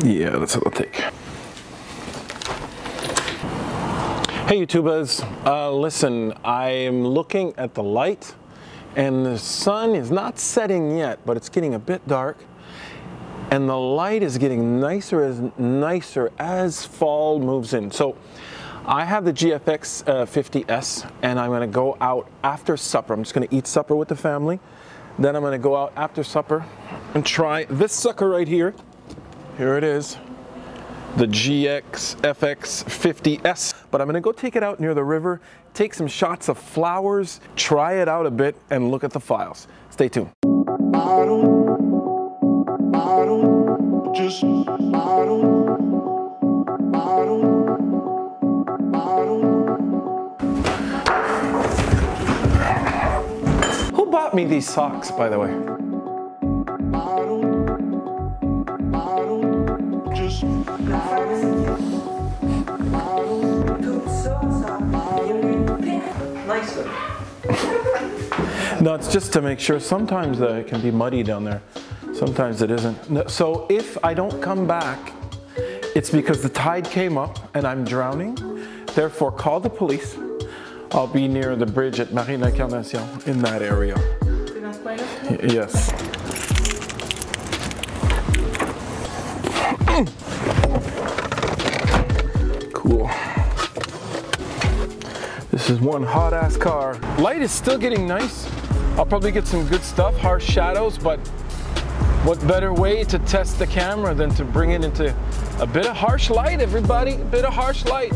Yeah, that's what I'll take. Hey YouTubers, listen, I'm looking at the light and the sun is not setting yet, but it's getting a bit dark and the light is getting nicer as fall moves in. So I have the GFX50S and I'm gonna go out after supper. I'm just gonna eat supper with the family. Then I'm gonna go out after supper and try this sucker right here. Here it is. The GFX50S, but I'm gonna go take it out near the river, take some shots of flowers, try it out a bit, and look at the files. Stay tuned. Who bought me these socks, by the way? No, it's just to make sure. Sometimes it can be muddy down there. Sometimes it isn't. No, so if I don't come back, it's because the tide came up and I'm drowning. Therefore, call the police. I'll be near the bridge at Marine-l'Incarnation in that area. Yes. Cool. This is one hot ass car. Light is still getting nice. I'll probably get some good stuff, harsh shadows, but what better way to test the camera than to bring it into a bit of harsh light, everybody, a bit of harsh light.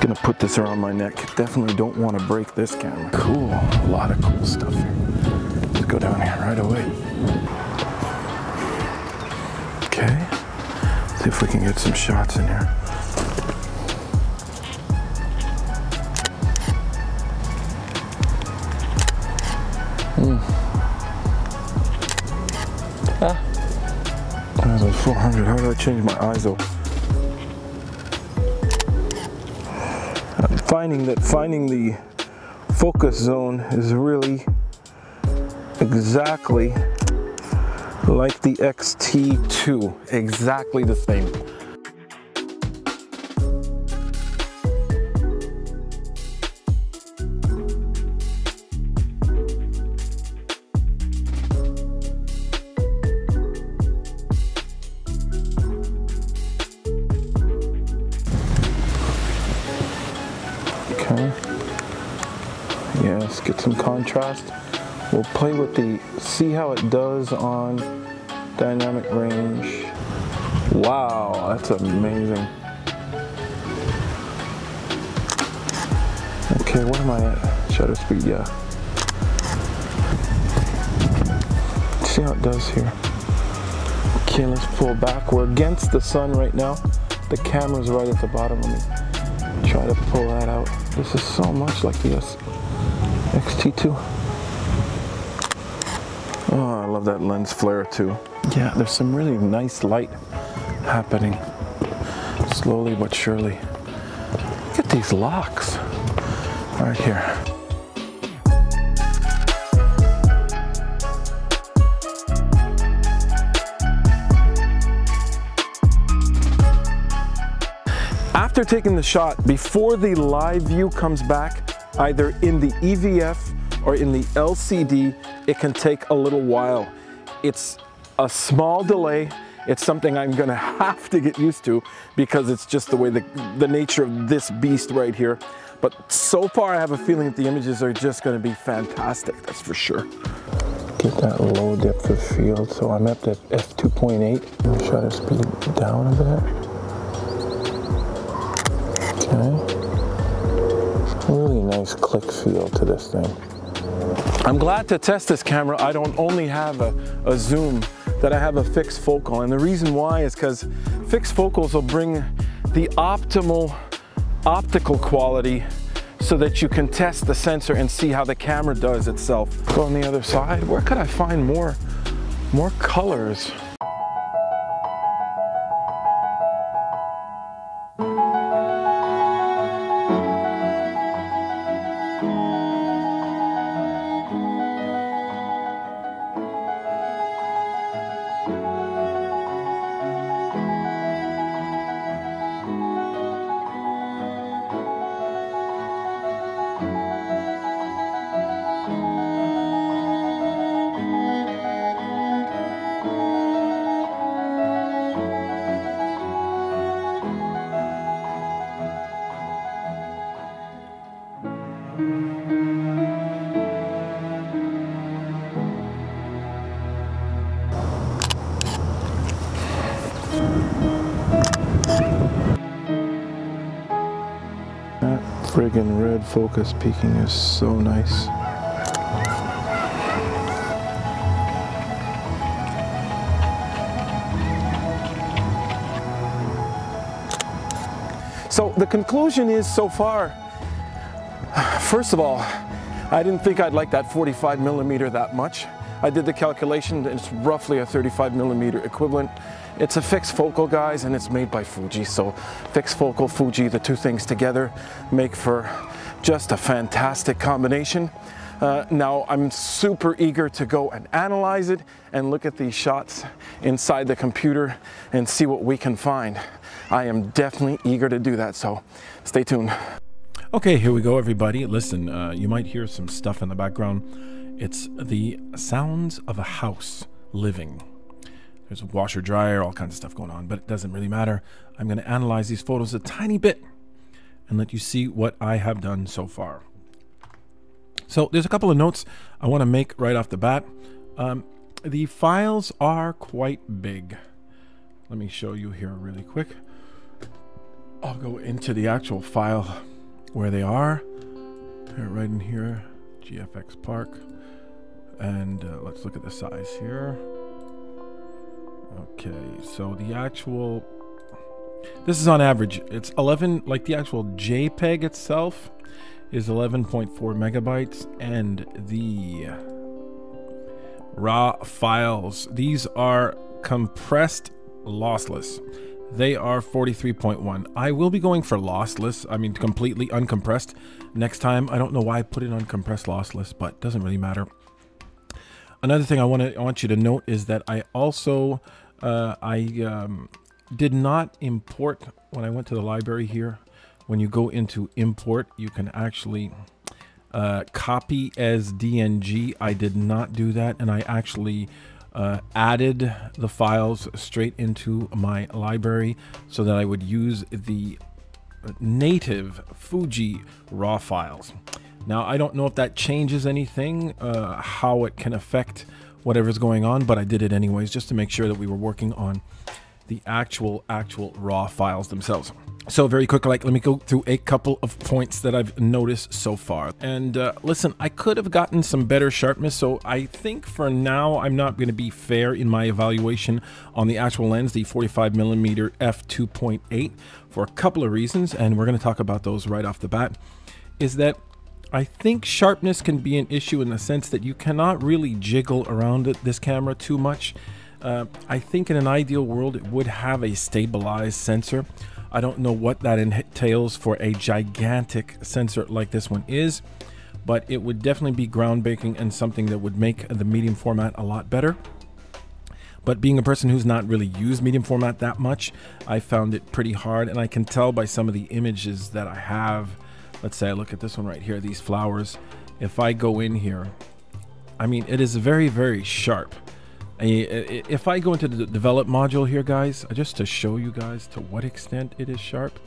Gonna put this around my neck. Definitely don't want to break this camera. Cool, a lot of cool stuff here. Let's go down here right away. Okay, see if we can get some shots in here. That was like 400. How do I change my ISO? I'm finding that finding the focus zone is really exactly like the XT2, exactly the same. Okay. Yeah, let's get some contrast. We'll play with see how it does on dynamic range. Wow, that's amazing. Okay, what am I at? Shutter speed, yeah. See how it does here. Okay, let's pull back. We're against the sun right now. The camera's right at the bottom of me. Try to pull that out. This is so much like the XT2. Oh, I love that lens flare too. Yeah, there's some really nice light happening. Slowly but surely. Look at these locks right here. After taking the shot, before the live view comes back, either in the EVF or in the LCD, it can take a little while. It's a small delay. It's something I'm gonna have to get used to because it's just the way the nature of this beast right here. But so far I have a feeling that the images are just gonna be fantastic, that's for sure. Get that low depth of field. So I'm at the F2.8. Shutter speed down a bit. Okay. Really nice click feel to this thing. I'm glad to test this camera. I don't only have a zoom, that I have a fixed focal. And the reason why is because fixed focals will bring the optimal optical quality so that you can test the sensor and see how the camera does itself. Go on the other side. Where could I find more colors? Friggin' red focus peaking is so nice. So the conclusion is so far, first of all, I didn't think I'd like that 45mm that much. I did the calculation, it's roughly a 35mm equivalent. It's a fixed focal, guys, and it's made by Fuji. So fixed focal, Fuji, the two things together make for just a fantastic combination. Now I'm super eager to go and analyze it and look at these shots inside the computer and see what we can find. I am definitely eager to do that, so stay tuned. Okay, here we go, everybody. Listen, you might hear some stuff in the background. It's the sounds of a house living. There's a washer, dryer, all kinds of stuff going on, but it doesn't really matter. I'm going to analyze these photos a tiny bit and let you see what I have done so far. So there's a couple of notes I want to make right off the bat. The files are quite big. Let me show you here really quick. I'll go into the actual file where they are. They're right in here, GFX Park. And let's look at the size here. Okay, so the actual, this is on average, it's 11, like the actual JPEG itself is 11.4 megabytes, and the raw files, these are compressed lossless. They are 43.1. I will be going for lossless, I mean completely uncompressed next time. I don't know why I put it on compressed lossless, but it doesn't really matter. Another thing I want you to note is that I also did not import when I went to the library here. When you go into import, you can actually copy as DNG. I did not do that, and I actually added the files straight into my library so that I would use the native Fuji raw files. Now, I don't know if that changes anything, how it can affect whatever's going on, but I did it anyways just to make sure that we were working on the actual raw files themselves. So very quick, let me go through a couple of points that I've noticed so far. And listen, I could have gotten some better sharpness, so I think for now I'm not going to be fair in my evaluation on the actual lens, the 45mm f2.8, for a couple of reasons, and we're going to talk about those right off the bat. Is that I think sharpness can be an issue in the sense that you cannot really jiggle around this camera too much. I think in an ideal world it would have a stabilized sensor. I don't know what that entails for a gigantic sensor like this one is, but it would definitely be groundbreaking and something that would make the medium format a lot better. But being a person who's not really used medium format that much, I found it pretty hard, and I can tell by some of the images that I have. Let's say I look at this one right here, these flowers. If I go in here, I mean, it is very, very sharp. If I go into the develop module here, guys, just to show you guys to what extent it is sharp.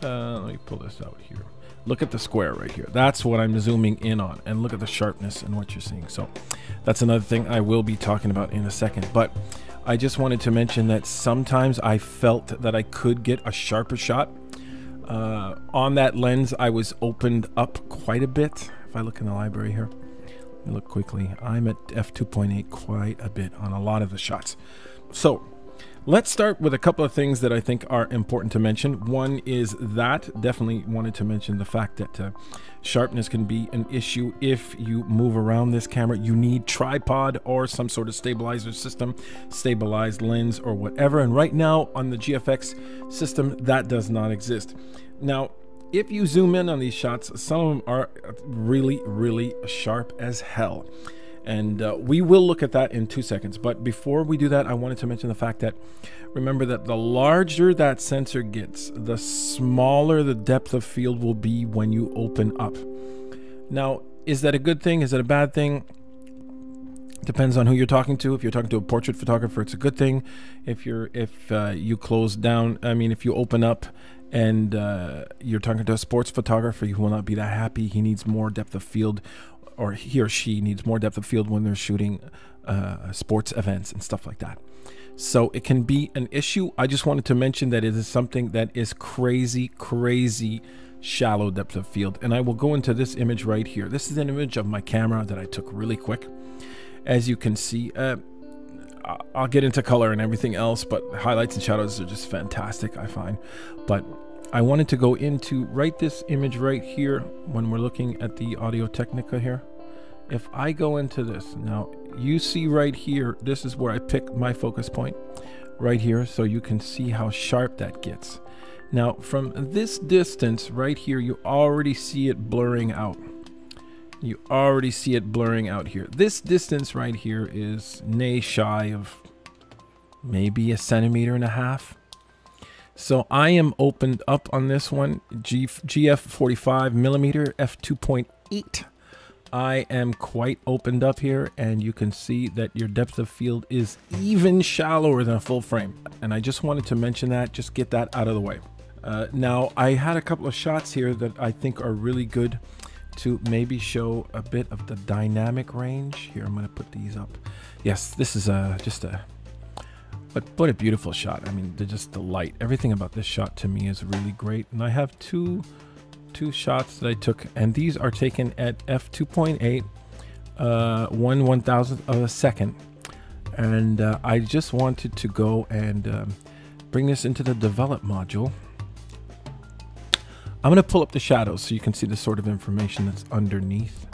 Let me pull this out here. Look at the square right here. That's what I'm zooming in on, and look at the sharpness and what you're seeing. So that's another thing I will be talking about in a second. But I just wanted to mention that sometimes I felt that I could get a sharper shot. On that lens, I was opened up quite a bit. If I look in the library here, let me look quickly. I'm at f2.8 quite a bit on a lot of the shots. So let's start with a couple of things that I think are important to mention. One is that definitely wanted to mention the fact that sharpness can be an issue if you move around this camera. You need tripod or some sort of stabilizer system, stabilized lens or whatever. And right now on the GFX system, that does not exist. Now, if you zoom in on these shots, some of them are really, really sharp as hell. And we will look at that in 2 seconds. But before we do that, I wanted to mention the fact that, remember that the larger that sensor gets, the smaller the depth of field will be when you open up. Now, is that a good thing? Is that a bad thing? Depends on who you're talking to. If you're talking to a portrait photographer, it's a good thing. If you close down, I mean, if you open up and you're talking to a sports photographer, you will not be that happy. He needs more depth of field, or he or she needs more depth of field when they're shooting sports events and stuff like that. So it can be an issue. I just wanted to mention that it is something that is crazy, crazy shallow depth of field. And I will go into this image right here. This is an image of my camera that I took really quick. As you can see, I'll get into color and everything else, but highlights and shadows are just fantastic, I find. But I wanted to go into this image right here when we're looking at the Audio Technica here. If I go into this, now you see right here, this is where I pick my focus point right here, so you can see how sharp that gets. Now from this distance right here, you already see it blurring out. You already see it blurring out here. This distance right here is nay shy of maybe 1.5 centimeters. So I am opened up on this one, GF45mm F2.8. I am quite opened up here, and you can see that your depth of field is even shallower than a full frame. And I just wanted to mention that, just get that out of the way. Now I had a couple of shots here that I think are really good to maybe show a bit of the dynamic range. Here, I'm going to put these up. Yes, this is just a, but what a beautiful shot. I mean, just the light, everything about this shot to me is really great. And I have two shots that I took, and these are taken at f2.8, 1/1000th of a second. And I just wanted to go and bring this into the develop module. I'm going to pull up the shadows so you can see the sort of information that's underneath.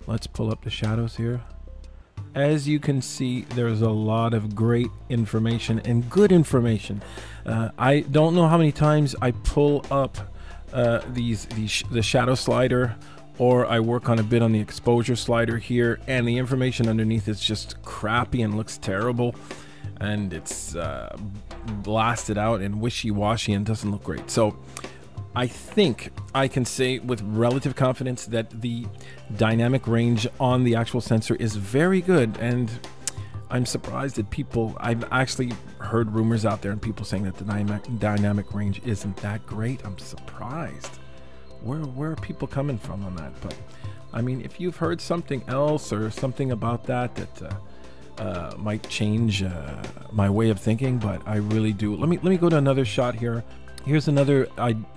Let's pull up the shadows here. As you can see, there's a lot of great information and good information. I don't know how many times I pull up the shadow slider, or I work on a bit on the exposure slider here, and the information underneath is just crappy and looks terrible, and it's blasted out and wishy-washy and doesn't look great. So I think I can say with relative confidence that the dynamic range on the actual sensor is very good, and I'm surprised that people, I've actually heard rumors out there and people saying that the dynamic range isn't that great. I'm surprised. Where are people coming from on that? But I mean, if you've heard something else or something about that might change my way of thinking, but I really do. Let me go to another shot here. Here's another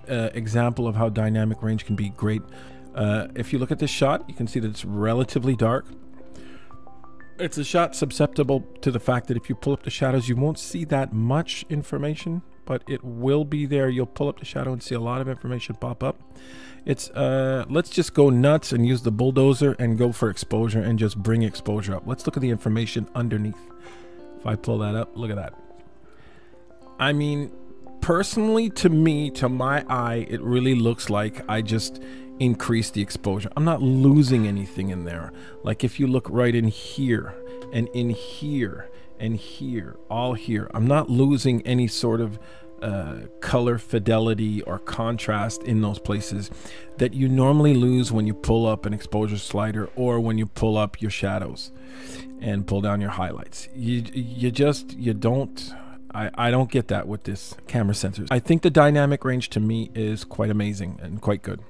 example of how dynamic range can be great. If you look at this shot, you can see that it's relatively dark. It's a shot susceptible to the fact that if you pull up the shadows, you won't see that much information, but it will be there. You'll pull up the shadow and see a lot of information pop up. It's let's just go nuts and use the bulldozer and go for exposure and just bring exposure up. Let's look at the information underneath. If I pull that up, look at that. I mean, personally, to me, to my eye, it really looks like I just increase the exposure. I'm not losing anything in there. Like if you look right in here and in here and here, all here, I'm not losing any sort of color fidelity or contrast in those places that you normally lose when you pull up an exposure slider or when you pull up your shadows and pull down your highlights. You don't. I don't get that with this camera sensor. I think the dynamic range to me is quite amazing and quite good.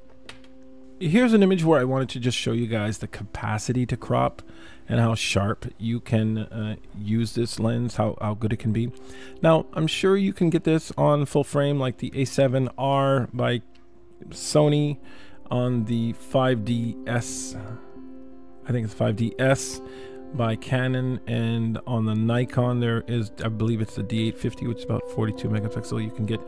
Here's an image where I wanted to just show you guys the capacity to crop and how sharp you can use this lens, how good it can be. Now, I'm sure you can get this on full frame like the A7 R by Sony, on the 5DS, I think it's 5DS by Canon, and on the Nikon there is, I believe it's the D850, which is about 42 megapixel. You can get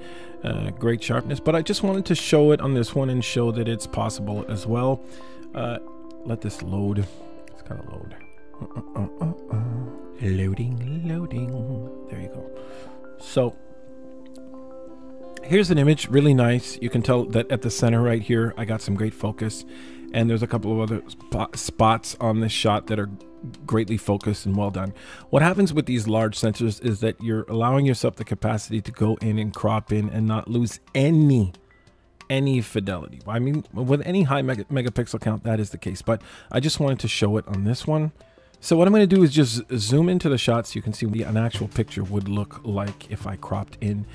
great sharpness, but I just wanted to show it on this one and show that it's possible as well. Let this load. It's gotta load. Loading. There you go. So here's an image, really nice. You can tell that at the center right here I got some great focus, and there's a couple of other spots on this shot that are greatly focused and well done. What happens with these large sensors is that you're allowing yourself the capacity to go in and crop in and not lose any fidelity. I mean, with any high megapixel count, that is the case, but I just wanted to show it on this one. So what I'm going to do is just zoom into the shot so you can see what an actual picture would look like if I cropped in,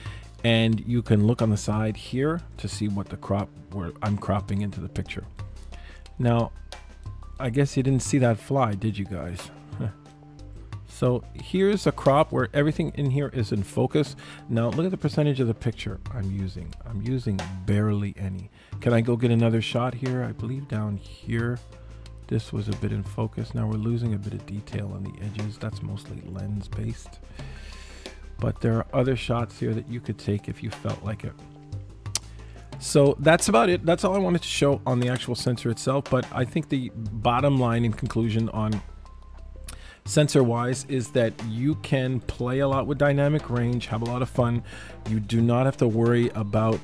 and you can look on the side here to see what the crop, where I'm cropping into the picture. Now, I guess you didn't see that fly, did you guys? So here's a crop where everything in here is in focus. Now look at the percentage of the picture I'm using. I'm using barely any. Can I go get another shot here? I believe down here, this was a bit in focus. Now we're losing a bit of detail on the edges. That's mostly lens based. But there are other shots here that you could take if you felt like it. So that's about it. That's all I wanted to show on the actual sensor itself. But I think the bottom line in conclusion on sensor wise is that you can play a lot with dynamic range, have a lot of fun. You do not have to worry about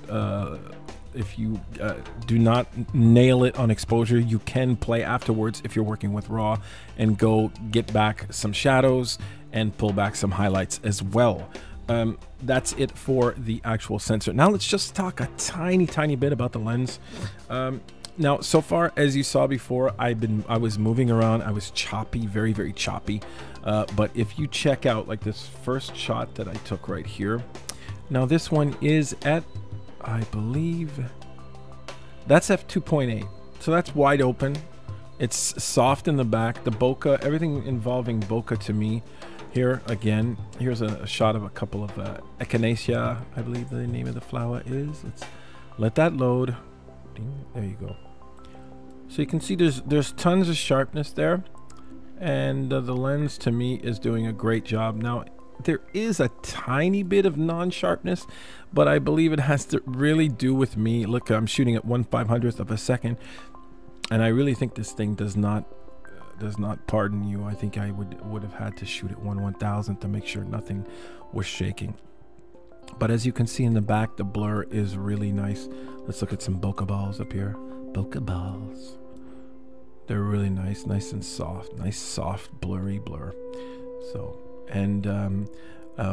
if you do not nail it on exposure. You can play afterwards if you're working with RAW and go get back some shadows and pull back some highlights as well. That's it for the actual sensor. Now let's just talk a tiny bit about the lens. Now, so far, as you saw before, I was moving around. I was choppy, very choppy. But if you check out like this first shot that I took right here, now this one is at, I believe, that's F2.8. So that's wide open. It's soft in the back. The bokeh, everything involving bokeh to me. Here again, here's a shot of a couple of echinacea, I believe the name of the flower is. Let's let that load. There you go. So you can see there's tons of sharpness there, and the lens to me is doing a great job. Now there is a tiny bit of non-sharpness, but I believe it has to really do with me. Look, I'm shooting at 1/500th of a second, and I really think this thing does not pardon you. I think I would have had to shoot at 1/1000th to make sure nothing was shaking. But as you can see in the back, the blur is really nice. Let's look at some bokeh balls up here. Bokeh balls. They're really nice and soft. Nice soft blurry blur. So, and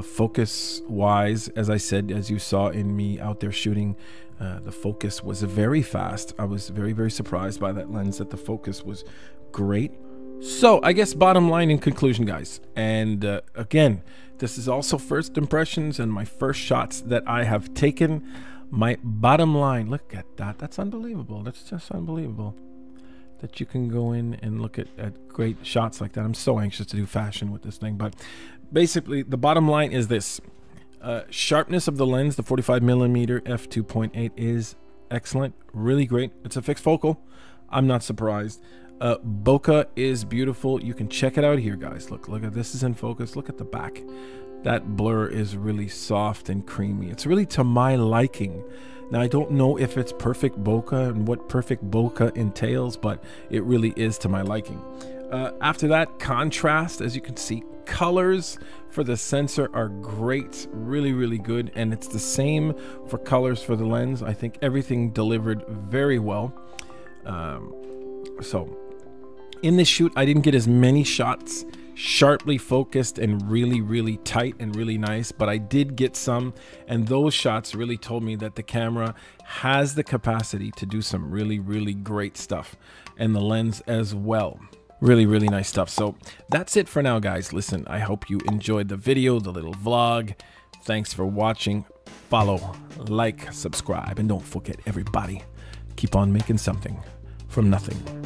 focus wise, as I said, as you saw in me out there shooting, the focus was very fast. I was very surprised by that lens, that the focus was great. So I guess bottom line in conclusion, guys, and again, this is also first impressions and my first shots that I have taken. My bottom line, look at that. That's unbelievable. That's just unbelievable that you can go in and look at great shots like that. I'm so anxious to do fashion with this thing. But basically, the bottom line is this. Sharpness of the lens, the 45mm f2.8 is excellent. Really great. It's a fixed focal. I'm not surprised. Bokeh is beautiful. You can check it out here, guys. Look at this is in focus. Look at the back. That blur is really soft and creamy. It's really to my liking. Now, I don't know if it's perfect bokeh and what perfect bokeh entails, but it really is to my liking. After that, contrast, as you can see, colors for the sensor are great, really good, and it's the same for colors for the lens. I think everything delivered very well. So in this shoot, I didn't get as many shots sharply focused and really tight and really nice, but I did get some, and those shots really told me that the camera has the capacity to do some really great stuff, and the lens as well. Really nice stuff. So that's it for now, guys. Listen, I hope you enjoyed the video, the little vlog. Thanks for watching. Follow, like, subscribe, and don't forget, everybody, keep on making something from nothing.